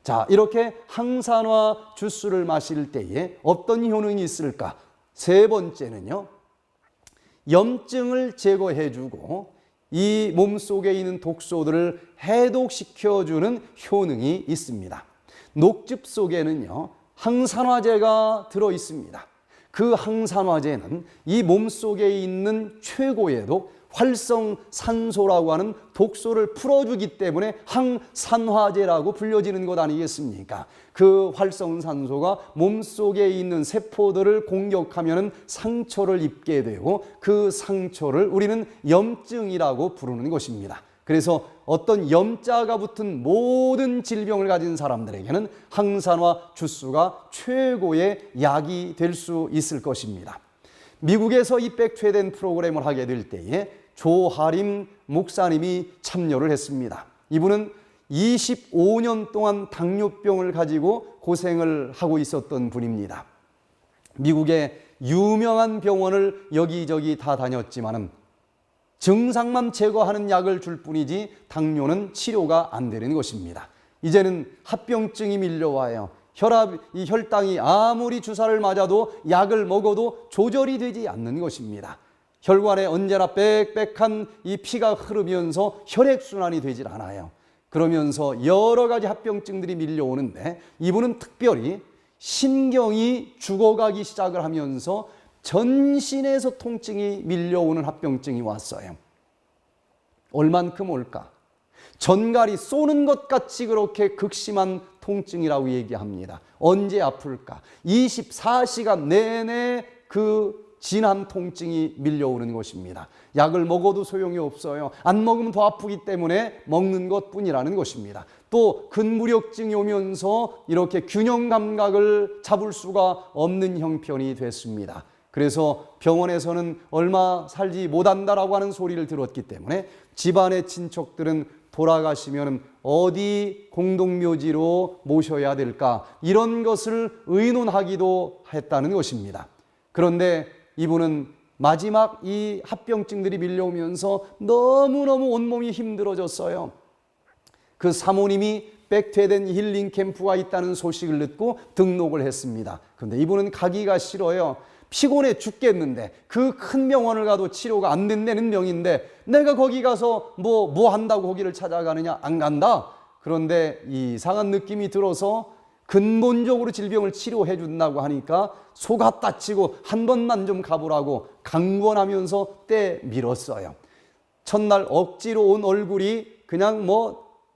자, 이렇게 항산화 주스를 마실 때에 어떤 효능이 있을까? 세 번째는요, 염증을 제거해주고 이 몸속에 있는 독소들을 해독시켜주는 효능이 있습니다. 녹즙 속에는요, 항산화제가 들어있습니다. 그 항산화제는 이 몸속에 있는 최고의 독, 활성산소라고 하는 독소를 풀어주기 때문에 항산화제라고 불려지는 것 아니겠습니까? 그 활성산소가 몸속에 있는 세포들을 공격하면 상처를 입게 되고 그 상처를 우리는 염증이라고 부르는 것입니다. 그래서 어떤 염자가 붙은 모든 질병을 가진 사람들에게는 항산화 주스가 최고의 약이 될 수 있을 것입니다. 미국에서 이 백퇴된 프로그램을 하게 될 때에 조하림 목사님이 참여를 했습니다. 이분은 25년 동안 당뇨병을 가지고 고생을 하고 있었던 분입니다. 미국의 유명한 병원을 여기저기 다 다녔지만은 증상만 제거하는 약을 줄 뿐이지 당뇨는 치료가 안 되는 것입니다. 이제는 합병증이 밀려와요. 이 혈당이 아무리 주사를 맞아도 약을 먹어도 조절이 되지 않는 것입니다. 혈관에 언제나 빽빽한 이 피가 흐르면서 혈액순환이 되질 않아요. 그러면서 여러 가지 합병증들이 밀려오는데 이분은 특별히 신경이 죽어가기 시작을 하면서 전신에서 통증이 밀려오는 합병증이 왔어요. 얼만큼 올까? 전갈이 쏘는 것 같이 그렇게 극심한 통증이라고 얘기합니다. 언제 아플까? 24시간 내내 그 진한 통증이 밀려오는 것입니다. 약을 먹어도 소용이 없어요. 안 먹으면 더 아프기 때문에 먹는 것뿐이라는 것입니다. 또 근무력증이 오면서 이렇게 균형 감각을 잡을 수가 없는 형편이 됐습니다. 그래서 병원에서는 얼마 살지 못한다라고 하는 소리를 들었기 때문에 집안의 친척들은 돌아가시면 어디 공동묘지로 모셔야 될까, 이런 것을 의논하기도 했다는 것입니다. 그런데 이분은 마지막 이 합병증들이 밀려오면서 너무너무 온몸이 힘들어졌어요. 그 사모님이 백퇴된 힐링 캠프가 있다는 소식을 듣고 등록을 했습니다. 그런데 이분은 가기가 싫어요. 피곤해 죽겠는데, 그 큰 병원을 가도 치료가 안 된다는 병인데 내가 거기 가서 뭐 한다고 거기를 찾아가느냐? 안 간다. 그런데 이상한 느낌이 들어서 근본적으로 질병을 치료해 준다고 하니까 속아 다치고 한 번만 좀 가보라고 강권하면서 떼밀었어요. 첫날 억지로 온 얼굴이 그냥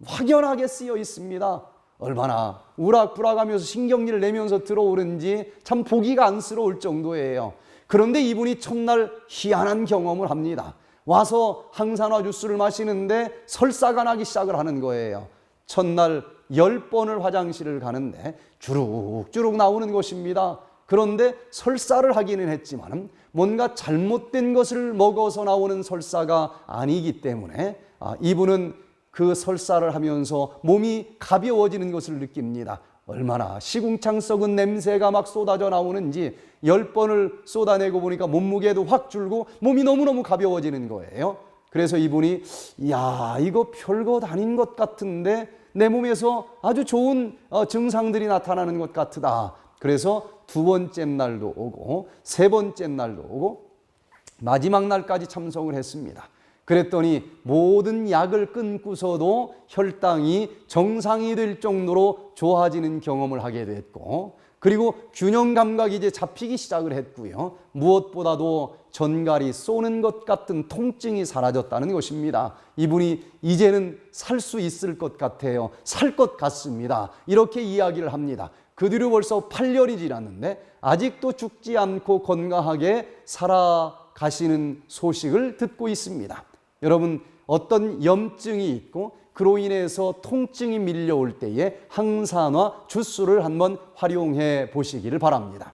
확연하게 쓰여 있습니다. 얼마나 우락부락하면서 신경질을 내면서 들어오는지 참 보기가 안쓰러울 정도예요. 그런데 이분이 첫날 희한한 경험을 합니다. 와서 항산화 주스를 마시는데 설사가 나기 시작을 하는 거예요. 첫날 10번을 화장실을 가는데 주룩주룩 나오는 것입니다. 그런데 설사를 하기는 했지만 뭔가 잘못된 것을 먹어서 나오는 설사가 아니기 때문에 이분은 그 설사를 하면서 몸이 가벼워지는 것을 느낍니다. 얼마나 시궁창 썩은 냄새가 막 쏟아져 나오는지 10번을 쏟아내고 보니까 몸무게도 확 줄고 몸이 너무너무 가벼워지는 거예요. 그래서 이분이 이거 별것 아닌 것 같은데 내 몸에서 아주 좋은 증상들이 나타나는 것 같다. 그래서 두 번째 날도 오고 세 번째 날도 오고 마지막 날까지 참석을 했습니다. 그랬더니 모든 약을 끊고서도 혈당이 정상이 될 정도로 좋아지는 경험을 하게 됐고, 그리고 균형 감각이 이제 잡히기 시작을 했고요. 무엇보다도 전갈이 쏘는 것 같은 통증이 사라졌다는 것입니다. 이분이 이제는 살 수 있을 것 같아요. 살 것 같습니다. 이렇게 이야기를 합니다. 그 뒤로 벌써 8년이 지났는데 아직도 죽지 않고 건강하게 살아가시는 소식을 듣고 있습니다. 여러분, 어떤 염증이 있고 그로 인해서 통증이 밀려올 때에 항산화 주스를 한번 활용해 보시기를 바랍니다.